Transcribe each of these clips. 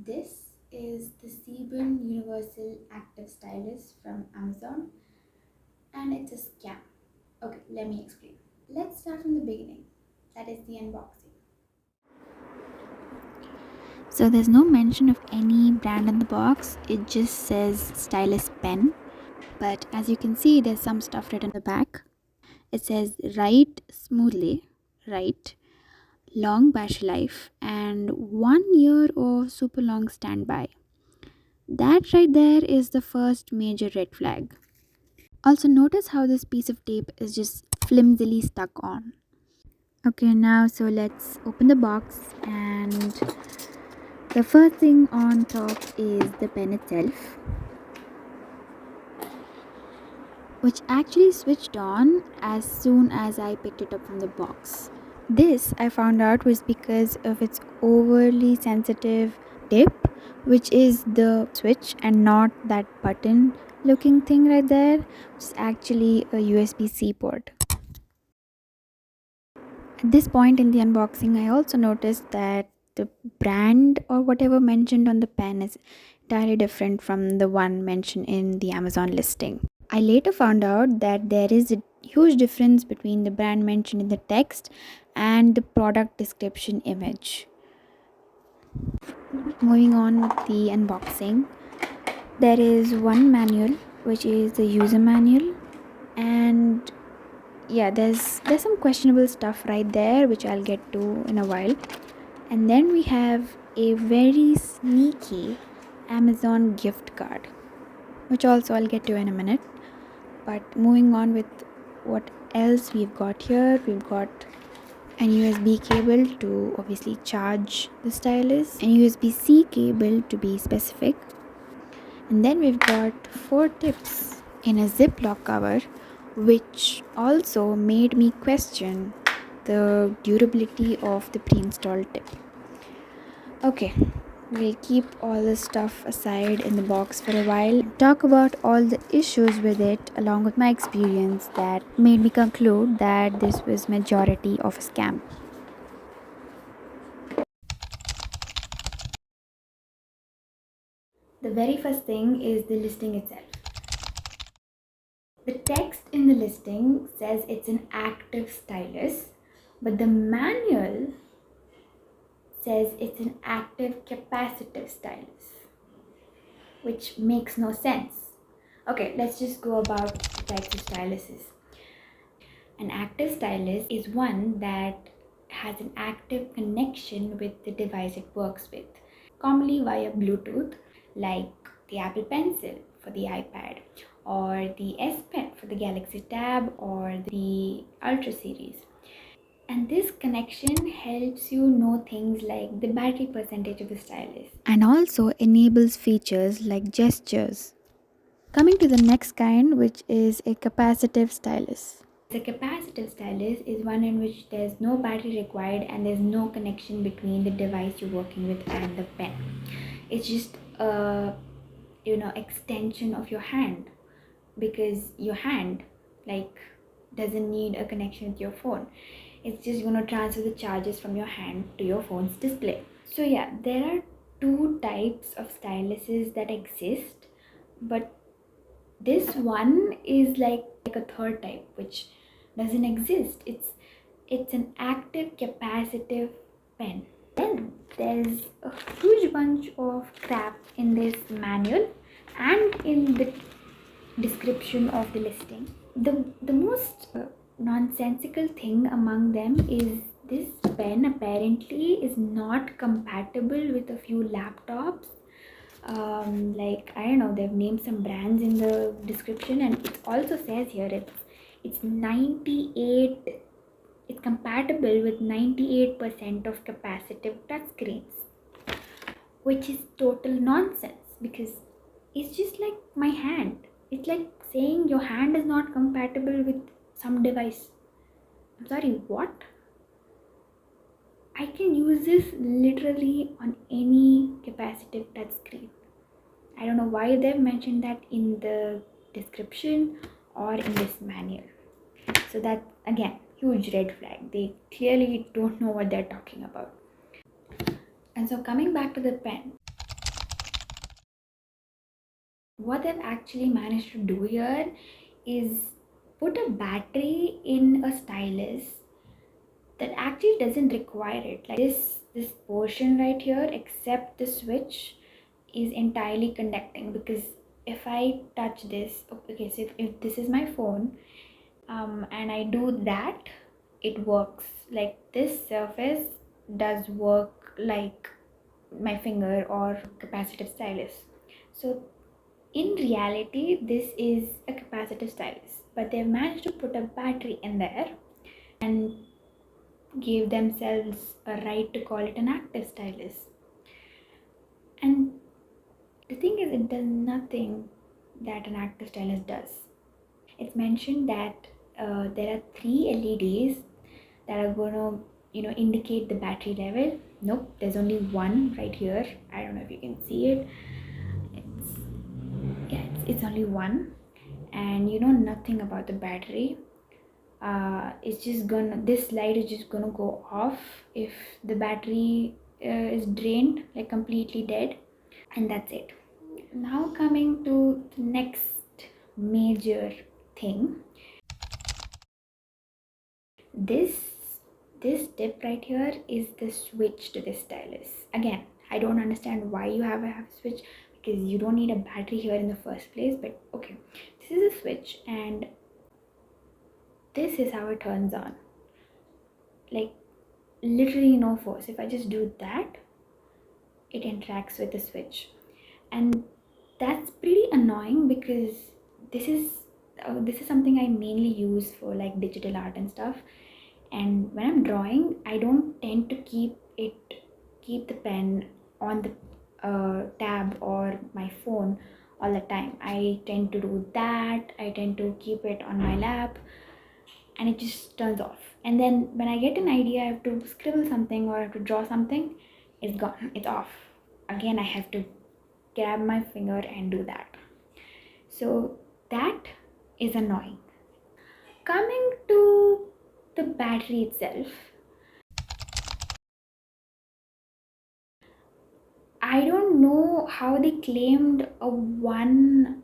This is the Sebum Universal Active Stylus from Amazon, and it's a scam. Okay, let me explain. Let's start from the beginning, that is the unboxing. So there's no mention of any brand on the box, it just says stylus pen. But as you can see, there's some stuff written on the back. It says write smoothly, write, long battery life, and 1 year of super long standby. That right there is the first major red flag. Also, notice how this piece of tape is just flimsily stuck on. Okay, now so let's open the box, and the first thing on top is the pen itself, which actually switched on as soon as I picked it up from the box. This I found out was because of its overly sensitive tip, which is the switch and not that button looking thing right there, which is actually a USB-C port. At this point in the unboxing, I also noticed that the brand or whatever mentioned on the pen is entirely different from the one mentioned in the Amazon listing. I later found out that there is a huge difference between the brand mentioned in the text and the product description image. Moving on with the unboxing, there is one manual which is the user manual, and yeah, there's some questionable stuff right there which I'll get to in a while. And then we have a very sneaky Amazon gift card, which also I'll get to in a minute. But moving on with what else we've got here, we've got an USB cable to obviously charge the stylus, an USB-C cable to be specific, and then we've got 4 tips in a Ziploc cover, which also made me question the durability of the pre-installed tip. Okay, we'll keep all this stuff aside in the box for a while, talk about all the issues with it along with my experience that made me conclude that this was majority of a scam. The very first thing is the listing itself. The text in the listing says it's an active stylus, but the manual says it's an active capacitive stylus, which makes no sense. Okay, let's just go about the types of styluses. An active stylus is one that has an active connection with the device it works with, commonly via Bluetooth, like the Apple Pencil for the iPad, or the S Pen for the Galaxy Tab, or the Ultra series. And this connection helps you know things like the battery percentage of the stylus, and also enables features like gestures. Coming to the next kind, which is a capacitive stylus. The capacitive stylus is one in which there's no battery required and there's no connection between the device you're working with and the pen. It's just a extension of your hand, because your hand like doesn't need a connection with your phone. It's just going to transfer the charges from your hand to your phone's display. So yeah, there are two types of styluses that exist, but this one is like a third type which doesn't exist. It's an active capacitive pen. Then there's a huge bunch of crap in this manual and in the description of the listing. The most nonsensical thing among them is this pen apparently is not compatible with a few laptops. Like, I don't know, they've named some brands in the description, and it also says here it's 98, it's compatible with 98% of capacitive touchscreens, which is total nonsense, because it's just like my hand. It's like saying your hand is not compatible with some device. I'm sorry, what? I can use this literally on any capacitive touchscreen. I don't know why they've mentioned that in the description or in this manual. So that, again, huge red flag. They clearly don't know what they're talking about. And so coming back to the pen, What they've actually managed to do here is put a battery in a stylus that actually doesn't require it. Like this portion right here, except the switch, is entirely conducting, because if I touch this, okay, so if this is my phone, and I do that, it works. Like this surface does work like my finger or capacitive stylus. So in reality, this is a capacitive stylus, but they've managed to put a battery in there and gave themselves a right to call it an active stylus. And the thing is, it does nothing that an active stylus does. It's mentioned that there are three LEDs that are going to, indicate the battery level. Nope, there's only one right here. I don't know if you can see it. It's, yeah, it's only one, and you know nothing about the battery. It's just gonna, this light is just gonna go off if the battery is drained, like completely dead, and that's it. Now coming to the next major thing, this this tip right here is the switch to this stylus. Again, I don't understand why you have a switch, because you don't need a battery here in the first place, but okay, this is a switch and this is how it turns on. Like literally no force. If I just do that, it interacts with the switch, and that's pretty annoying, because this is this is something I mainly use for like digital art and stuff. And when I'm drawing, I don't tend to keep the pen on the tab or my phone all the time. I tend to do that. I tend to keep it on my lap, and it just turns off. And then when I get an idea, I have to scribble something or I have to draw something, it's gone, it's off. Again, I have to grab my finger and do that. So that is annoying. Coming to the battery itself, I don't know how they claimed a 1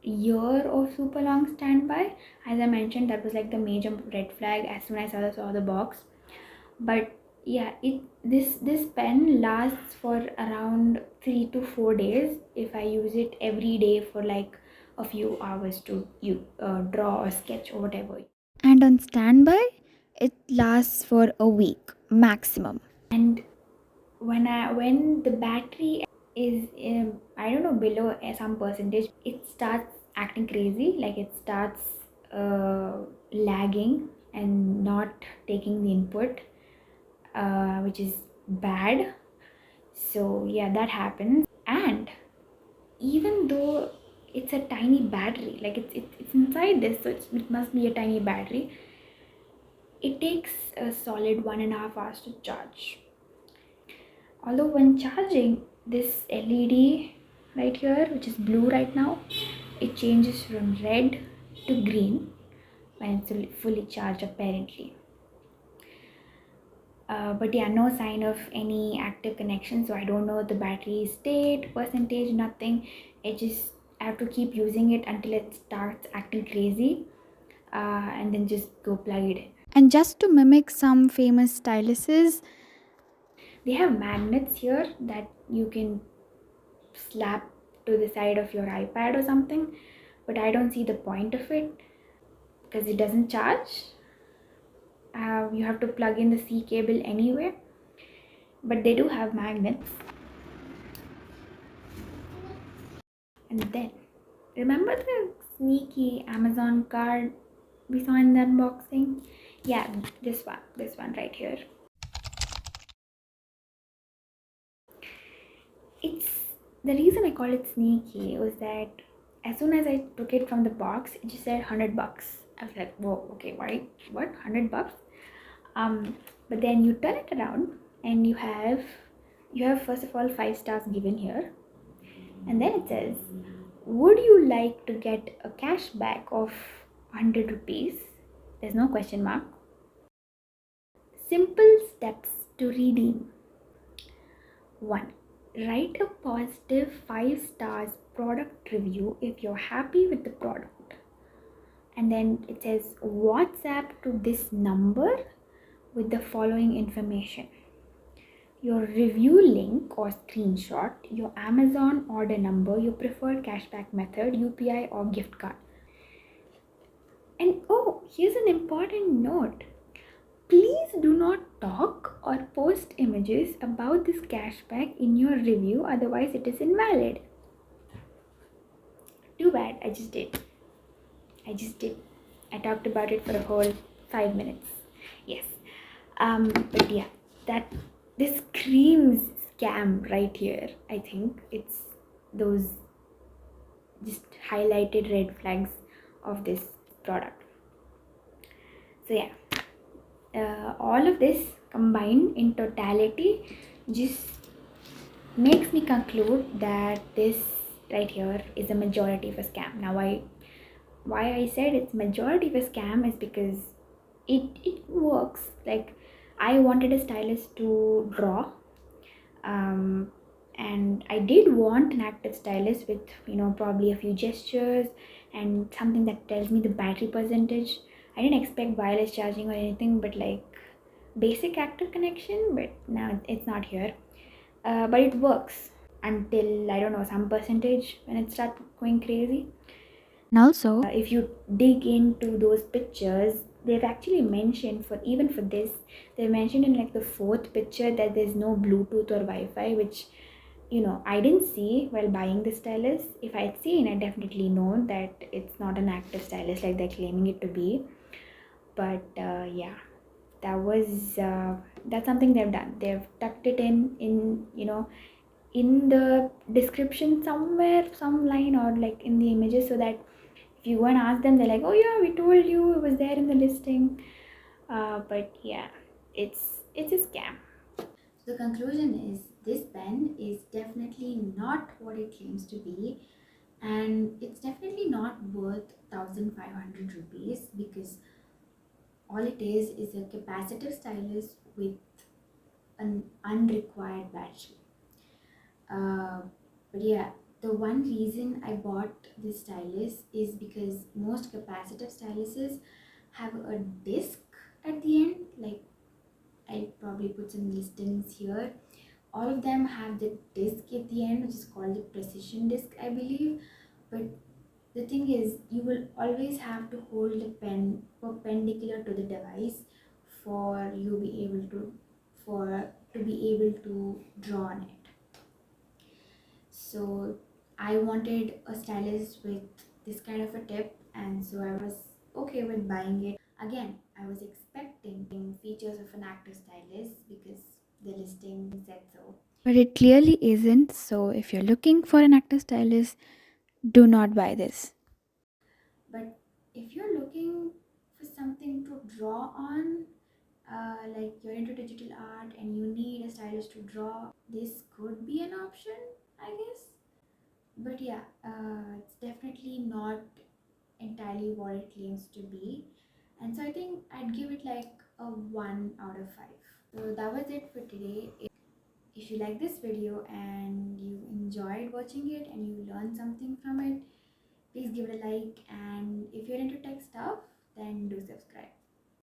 year of super long standby. As I mentioned, that was like the major red flag as soon as I saw the box. But yeah, this pen lasts for around 3 to 4 days if I use it every day for like a few hours to draw or sketch or whatever. And on standby, it lasts for a week maximum. And when the battery is I don't know, below some percentage, it starts acting crazy. Like it starts lagging and not taking the input, which is bad. So yeah, that happens. And even though it's a tiny battery, like it's inside this, so it must be a tiny battery, it takes a solid 1.5 hours to charge. Although when charging, this LED right here, which is blue right now, it changes from red to green when it's fully charged apparently. But yeah, no sign of any active connection, so I don't know the battery state, percentage, nothing. It just, I have to keep using it until it starts acting crazy, and then just go plug it in. And just to mimic some famous styluses, they have magnets here that you can slap to the side of your iPad or something, but I don't see the point of it because it doesn't charge. You have to plug in the C cable anyway, but they do have magnets. And then, remember the sneaky Amazon card we saw in the unboxing? Yeah, this one right here. It's, the reason I call it sneaky was that as soon as I took it from the box, it just said $100. I was like, whoa, okay, why? What? $100? But then you turn it around and you have first of all 5 stars given here, and then it says, would you like to get a cashback of 100 rupees? There's no question mark. Simple steps to redeem. 1. Write a positive 5 stars product review if you're happy with the product. And then it says WhatsApp to this number with the following information: your review link or screenshot, your Amazon order number, your preferred cashback method, UPI or gift card. And oh, here's an important note: please do not talk or post images about this cashback in your review, otherwise it is invalid. Too bad, I just did. I talked about it for a whole 5 minutes. Yes. But yeah, that this screams scam right here. I think it's those just highlighted red flags of this product. So yeah, all of this combined in totality just makes me conclude that this right here is a majority of a scam. Now, why I said it's majority of a scam is because it works. Like, I wanted a stylus to draw, and I did want an active stylus with, probably a few gestures and something that tells me the battery percentage. I didn't expect wireless charging or anything, but like basic active connection. But now it's not here. But it works until, I don't know, some percentage when it starts going crazy. And also, if you dig into those pictures, they've actually mentioned, for even for this, they mentioned in like the fourth picture that there's no Bluetooth or Wi-Fi, which, I didn't see while buying the stylus. If I'd seen, I definitely know that it's not an active stylus like they're claiming it to be. But yeah, that's something they've done. They've tucked it in the description somewhere, some line, or like in the images, so that if you go and ask them, they're like, oh yeah, we told you, it was there in the listing. But yeah, it's a scam. So the conclusion is, this pen is definitely not what it claims to be, and it's definitely not worth 1,500 rupees, because all it is a capacitive stylus with an unrequired battery. But yeah, the one reason I bought this stylus is because most capacitive styluses have a disc at the end. Like, I'll probably put some listings here. All of them have the disc at the end, which is called the precision disc, I believe. But the thing is, you will always have to hold the pen perpendicular to the device for you be able to for to be able to draw on it. So I wanted a stylus with this kind of a tip, and so I was okay with buying it. Again, I was expecting features of an active stylus because the listing said so. But it clearly isn't, so if you're looking for an active stylus, do not buy this. But if you're looking for something to draw on, like you're into digital art and you need a stylus to draw, this could be an option, I guess. But yeah, it's definitely not entirely what it claims to be. And so I think I'd give it like a 1 out of 5. So that was it for today. If you like this video and you enjoyed watching it and you learned something from it, please give it a like. And if you're into tech stuff, then do subscribe.